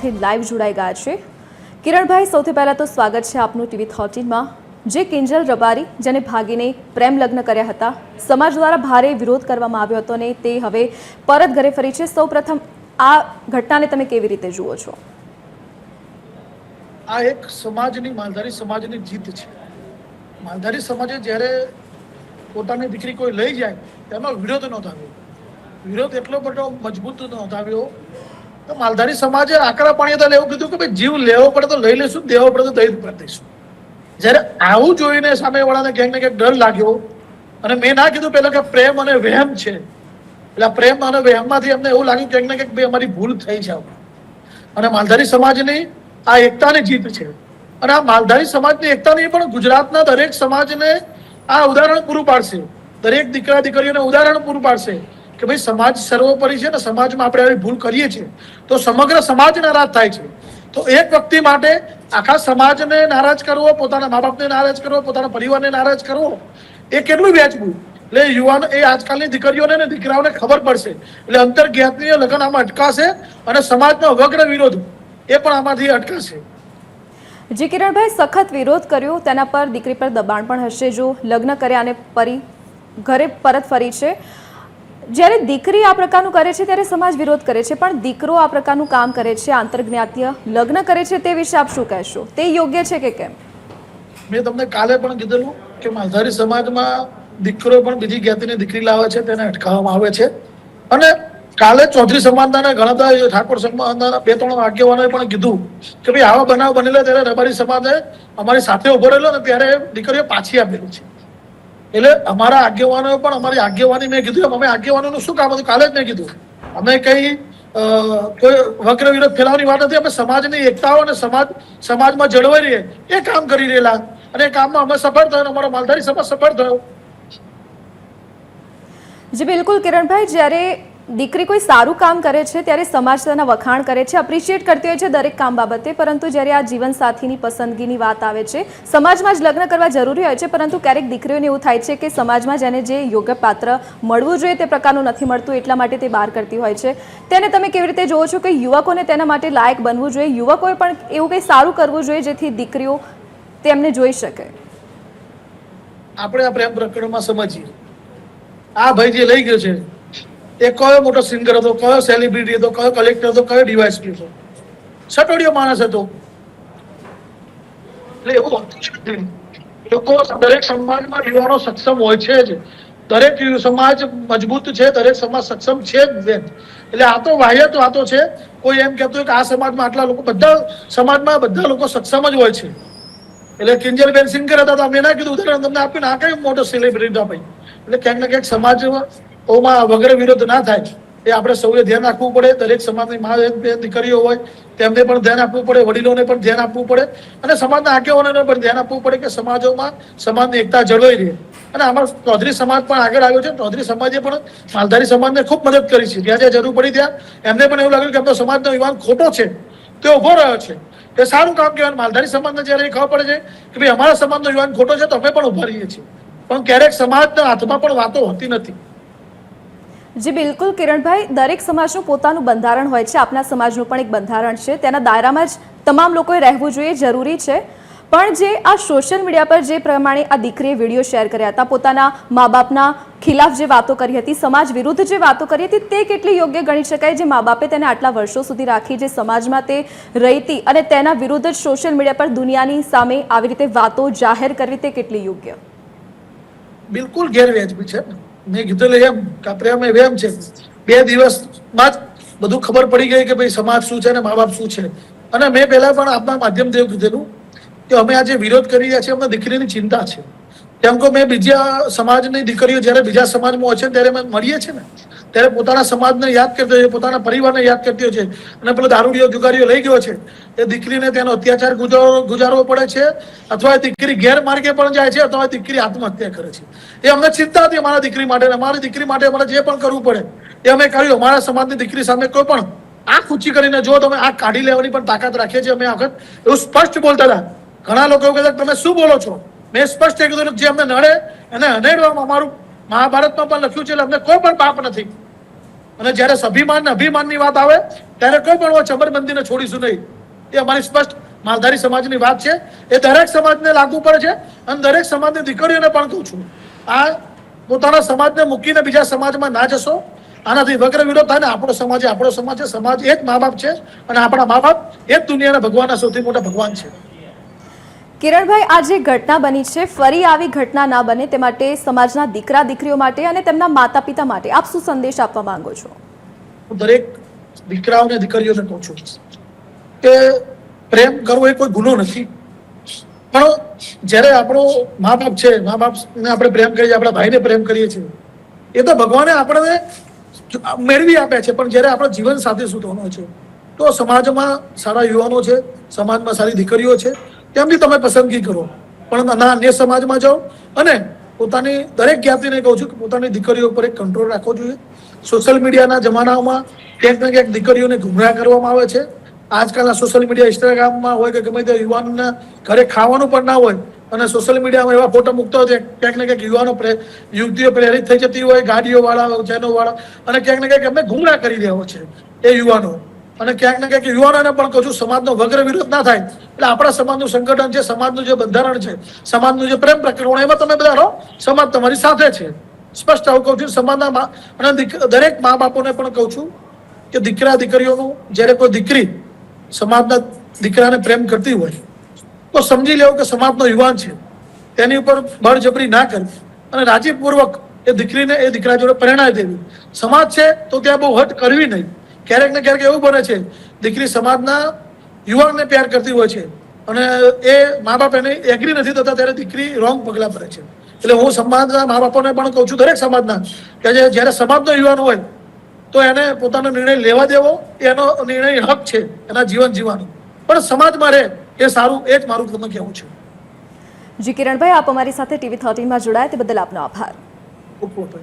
સાથે લાઈવ જોડાઈ ગયા છે। કિરણભાઈ, સૌથી પહેલાં તો સ્વાગત છે આપનું ટીવી 13માં। જે કિંજલ રબારી જેને ભાગીને પ્રેમ લગ્ન કર્યા હતા, સમાજ દ્વારા ભારે વિરોધ કરવામાં આવ્યો હતો અને તે હવે પરત ઘરે ફરી છે। સૌપ્રથમ આ ઘટનાને તમે કેવી રીતે જુઓ છો? આ એક સમાજની, માલધારી સમાજની જીત છે। માલધારી સમાજે જ્યારે પોતાની દીકરી કોઈ લઈ જાય તેનો વિરોધ નોંધાવ્યો, વિરોધ એટલો બધો મજબૂત નોંધાવ્યો તો માલધારી સમાજે આકરા પાણી તો એવું કીધું કે ભાઈ જીવ લેવો પડે તો લઈ લઈશું, દેવો પડે તો દઈ દઈશું। જ્યારે આવું જોઈને સામેવાળાને ક્યાંક ને ક્યાંક ડર લાગ્યો અને મેં ના કીધું પહેલા કે પ્રેમ અને વહેમ છે, એટલે પ્રેમ અને વહેમમાંથી અમને એવું લાગ્યું ક્યાંક ને ક્યાંક ભાઈ અમારી ભૂલ થઈ છે અને માલધારી સમાજની આ એકતાની જીત છે। અને આ માલધારી સમાજની એકતાની પણ ગુજરાતના દરેક સમાજને આ ઉદાહરણ પૂરું પાડશે, દરેક દીકરા દીકરીઓને ઉદાહરણ પૂરું પાડશે કે ભાઈ સમાજ સર્વોપરી છે ને સમાજમાં આપણે આવી ભૂલ કરીએ છીએ તો સમગ્ર સમાજ નારાજ થાય છે। તો એક વ્યક્તિ માટે આખા સમાજને નારાજ કરવો, પોતાના મા બાપને નારાજ કરવો, પોતાના પરિવારને નારાજ કરવો એ કેટલું વ્યાજબી। એટલે યુવાનો એ આજકાલની દીકરીઓને ને દીકરાઓને ખબર પડશે, એટલે અંતરજ્ઞાતિય લગ્ન આમાં અટકાશે અને સમાજનો વગ્ર વિરોધ એ પણ આમાંથી અટકાશે। જી કિરણભાઈ, સખત વિરોધ કર્યો, તેના પર દીકરી પર દબાણ પણ હશે જો લગ્ન કર્યા અને ઘરે પરત ફરી છે। જ્યારે દીકરી આ પ્રકારનું કરે છે ત્યારે સમાજ વિરોધ કરે છે, પણ દીકરો આ પ્રકારનું કામ કરે છે, આંતરજ્ઞાતીય લગ્ન કરે છે, તે વિશે આપ શું કહેશો? તે યોગ્ય છે કે કેમ? મેં તમને કાલે પણ કીધેલું કે માલધારી સમાજમાં દીકરો પણ બીજી જ્ઞાતિની દીકરી લાવે છે તેને અટકાવવામાં આવે છે। અને કાલે ચૌધરી સમાજના ઘણા ઠાકોર સમાજના 2-3 આગેવાનોએ પણ કીધું કે ભાઈ આવા બનાવ બનેલા ત્યારે રબારી સમાજે અમારી સાથે ઉભો રહેલો ને ત્યારે દીકરીઓ પાછી આપેલી છે। એટલે અમારા આગેવાનોએ પણ અમારી આગેવાની, મેં કીધું અમે આગેવાનોનું શું કામ હતું કાલે જ મેં કીધું, અમે કઈ કોઈ વક્ર વિરોધ ફેલાવવાની વાત નથી, અમે સમાજની એકતાઓ અને સમાજમાં જળવાઈ રહીએ એ કામ કરી રહેલા અને એ કામમાં અમે સફળ થયો, અમારો માલધારી સમાજ સફળ થયો। જી બિલકુલ કિરણભાઈ, જ્યારે દીકરી કોઈ સારું કામ કરે છે ત્યારે સમાજ તેના વખાણ કરે છે, એપ્રિશિએટ કરતી હોય છે દરેક કામ બાબતે, પરંતુ જ્યારે આ જીવનસાથીની પસંદગીની વાત આવે છે, સમાજમાં જ લગ્ન કરવા જરૂરી હોય છે, પરંતુ ક્યારેક દીકરીઓને એવું થાય છે કે સમાજમાં જેને જે યોગ્ય પાત્ર મળવું જોઈએ તે પ્રકારનું નથી મળતું, એટલા માટે તે બહાર કરતી હોય છે। તેને તમે કેવી રીતે જોવો છો કે યુવકોને તેના માટે લાયક બનવું જોઈએ, યુવકોએ પણ એવું કંઈ સારું કરવું જોઈએ જેથી દીકરીઓ તેમને જોઈ શકે? આપણે આ પ્રેમ પ્રકરણમાં સમજીએ, આ ભાઈ જે લઈ ગયો છે એ કયો મોટો સિંગર હતો, કયો સેલિબ્રિટી હતો, કયો કલેક્ટર હતો, કયો ડીવાયએસપી હતો, સટોડિયો માણસ હતો। એટલે એવું લોકો દરેક સમાજમાં યુવાનો સક્ષમ હોય છે જ, દરેક સમાજ મજબૂત છે, દરેક સમાજ સક્ષમ છે જ। એટલે આ તો વાહિયાત વાતો છે। કોઈ એમ કહેતું હોય કે આ સમાજમાં આટલા લોકો, બધા સમાજમાં બધા લોકો સક્ષમ જ હોય છે। એટલે કિંજલબેન સિંગર હતા તો અમે ના કીધું ઉદાહરણ તમને આપીને આ કઈ મોટો સેલિબ્રિટી હતા ભાઈ। એટલે ક્યાંક ને ક્યાંક સમાજમાં વગેરે વિરોધ ના થાય એ આપણે સૌએ ધ્યાન રાખવું પડે। દરેક સમાજની મા દીકરીઓ હોય તેમને પણ ધ્યાન આપવું પડે, વડીલોને પણ ધ્યાન આપવું પડે અને સમાજના આગેવાનોને પણ ધ્યાન આપવું પડે કે સમાજોમાં સમાજની એકતા જળવાઈ રહે। અને આમાં ચૌધરી સમાજ પણ આગળ આવ્યો છે। ચૌધરી સમાજે પણ માલધારી સમાજને ખૂબ મદદ કરી છે, જ્યાં જ્યાં જરૂર પડી ત્યાં એમને પણ એવું લાગ્યું કે એમનો સમાજનો યુવાન ખોટો છે તે ઉભો રહ્યો છે, એ સારું કામ કહેવાય। માલધારી સમાજને જ્યારે એ ખબર પડે છે કે ભાઈ અમારા સમાજનો યુવાન ખોટો છે તો અમે પણ ઉભા રહીએ છીએ, પણ ક્યારેક સમાજના હાથમાં પણ વાતો હોતી નથી। જી બિલકુલ કિરણભાઈ, દરેક સમાજનું પોતાનું બંધારણ હોય છે, આપણા સમાજનું પણ એક બંધારણ છે, તેના દાયરામાં જ તમામ લોકોએ રહેવું જોઈએ, જરૂરી છે। પણ જે આ સોશિયલ મીડિયા પર જે પ્રમાણે આ દીકરીએ વિડીયો શેર કર્યા હતા, પોતાના મા બાપના ખિલાફ જે વાતો કરી હતી, સમાજ વિરુદ્ધ જે વાતો કરી હતી, તે કેટલી યોગ્ય ગણી શકાય? જે મા બાપે તેને આટલા વર્ષો સુધી રાખી, જે સમાજમાં તે રહી હતી અને તેના વિરુદ્ધ જ સોશિયલ મીડિયા પર દુનિયાની સામે આવી રીતે વાતો જાહેર કરવી, તે કેટલી યોગ્ય? બિલકુલ ગેરવ્યાજબી છે। મેં કીધું એમ કે પ્રેમ એ વેમ છે, 2 દિવસમાં જ બધું ખબર પડી ગઈ કે ભાઈ સમાજ શું છે અને મા બાપ શું છે। અને મેં પહેલા પણ આપના માધ્યમથી એવું કીધેલું કે અમે આજે વિરોધ કરી રહ્યા છીએ, અમને દીકરીની ચિંતા છે। કેમ કે મેં બીજા સમાજની દીકરીઓ જ્યારે બીજા સમાજમાં હોય છે ત્યારે અમે મળીએ છીએ ને ત્યારે પોતાના સમાજને યાદ કરતી હોય છે, પોતાના પરિવારને યાદ કરતી હોય છે। અને પેલો દારૂડિયો જુગારીઓ લઈ ગયો છે એ દીકરીને તેનો અત્યાચાર ગુજારવો પડે છે, અથવા દીકરી ગેરમાર્ગે પણ જાય છે, અથવા દીકરી આત્મહત્યા કરે છે। એ અમને ચિંતા હતી અમારા દીકરી માટે, અમારી દીકરી માટે અમારે જે પણ કરવું પડે એ અમે કર્યું। અમારા સમાજની દીકરી સામે કોઈ પણ આંખ ઊંચી કરીને જો તમે આંખ કાઢી લેવાની પણ તાકાત રાખીએ છીએ અમે વખત, એવું સ્પષ્ટ બોલતા હતા। ઘણા લોકો એવું કહેતા તમે શું બોલો છો? મેં સ્પષ્ટ કીધું જે અમને નડે એને હનેડવામાં અમારું મહાભારતમાં પણ લખ્યું છે, એટલે અમને કોઈ પણ પાપ નથી। અને જ્યારે સ્વાભિમાન ને અભિમાનની વાત આવે ત્યારે કોઈ પણ ચબરબંધીને છોડીશું નહીં. એ અમારી સ્પષ્ટ માલધારી સમાજની વાત છે. એ દરેક સમાજને લાગુ પડે છે અને દરેક સમાજની દીકરીઓને પણ કહું છું, આ પોતાના સમાજને મૂકીને બીજા સમાજમાં ના જશો. આનાથી વગ્ર વિરોધ થાય ને આપણો સમાજ છે. સમાજ એ જ મા બાપ છે અને આપણા મા બાપ એ જ દુનિયાના ભગવાનના સૌથી મોટા ભગવાન છે. કિરણભાઈ, આ જે ઘટના બની છે, ફરી આવી ઘટના ના બને તે માટે સમાજના દીકરા દીકરીઓ માટે અને તેમના માતા પિતા માટે આપ શું સંદેશ આપવા માંગો છો? હું દરેક દીકરાઓને દીકરીઓને કહું છું કે પ્રેમ કરવો એ કોઈ ગુનો નથી, પણ જ્યારે આપણો મા બાપ છે, મા બાપને આપણે પ્રેમ કરીએ છીએ, આપણા ભાઈને પ્રેમ કરીએ છીએ, એ તો ભગવાને આપણને મેળવી આપ્યા છે. પણ જ્યારે આપણો જીવન સાથે શોધવાનો છે તો સમાજમાં સારા યુવાનો છે, સમાજમાં સારી દીકરીઓ છે, તેમની તમે પસંદગી કરો. પણ ના અન્ય સમાજમાં જાઓ અને પોતાની દરેક જ્ઞાતિને કહું છું કે પોતાની દીકરીઓ ઉપર એક કંટ્રોલ રાખવો જોઈએ. સોશિયલ મીડિયાના જમાનામાં ક્યાંક ને ક્યાંક દીકરીઓને ગુમરાહ કરવામાં આવે છે. આજકાલના સોશિયલ મીડિયા ઇન્સ્ટાગ્રામમાં હોય કે ગમે તે યુવાનના ઘરે ખાવાનું પણ ના હોય અને સોશિયલ મીડિયામાં એવા ફોટો મૂકતા હોય ક્યાંક ને ક્યાંક યુવતીઓ પ્રેરિત થઈ જતી હોય, ગાડીઓવાળા, ચેનોવાળા, અને ક્યાંક ને ક્યાંક એમને ગુમરાહ કરી રહ્યા છે એ યુવાનો. અને ક્યાંક ને ક્યાંક યુવાનોને પણ કહું છું, સમાજનો વગ્ર વિરોધ ના થાય. એટલે આપણા સમાજનું સંગઠન છે, સમાજનું જે બંધારણ છે, સમાજનું જે પ્રેમ પ્રકરણ, એમાં તમે બધા રહો, સમાજ તમારી સાથે છે. સ્પષ્ટ આવું કહું છું. સમાજના અને દરેક મા બાપોને પણ કહું છું કે દીકરા દીકરીઓનું જ્યારે કોઈ દીકરી સમાજના દીકરાને પ્રેમ કરતી હોય તો સમજી લેવું કે સમાજનો યુવાન છે, તેની ઉપર બળજબરી ના કરવી અને રાજીપૂર્વક એ દીકરીને એ દીકરા જોડે પરિણાય દેવી. સમાજ છે તો ત્યાં બહુ હટ કરવી નહીં. ક્યારેક ને ક્યારેક એવું બને છે દીકરી સમાજના યુવાનને પ્યાર કરતી હોય છે અને એ મા બાપ એને એગ્રી નથી થતા ત્યારે દીકરી રોંગ પગલાં ભરે છે. એટલે હું સમાજના મા બાપોને પણ કહું છું, દરેક સમાજના, કે જ્યારે સમાજનો યુવાન હોય તો એને પોતાનો નિર્ણય લેવા દેવો, એનો નિર્ણય હક છે એના જીવન જીવવાનો, પણ સમાજમાં રહે એ સારું. એ જ મારું તમને કહેવું છે. જી કિરણભાઈ, આપ અમારી સાથે TV13 માં જોડાયા તે બદલ આપનો આભાર. ખૂબ ખૂબ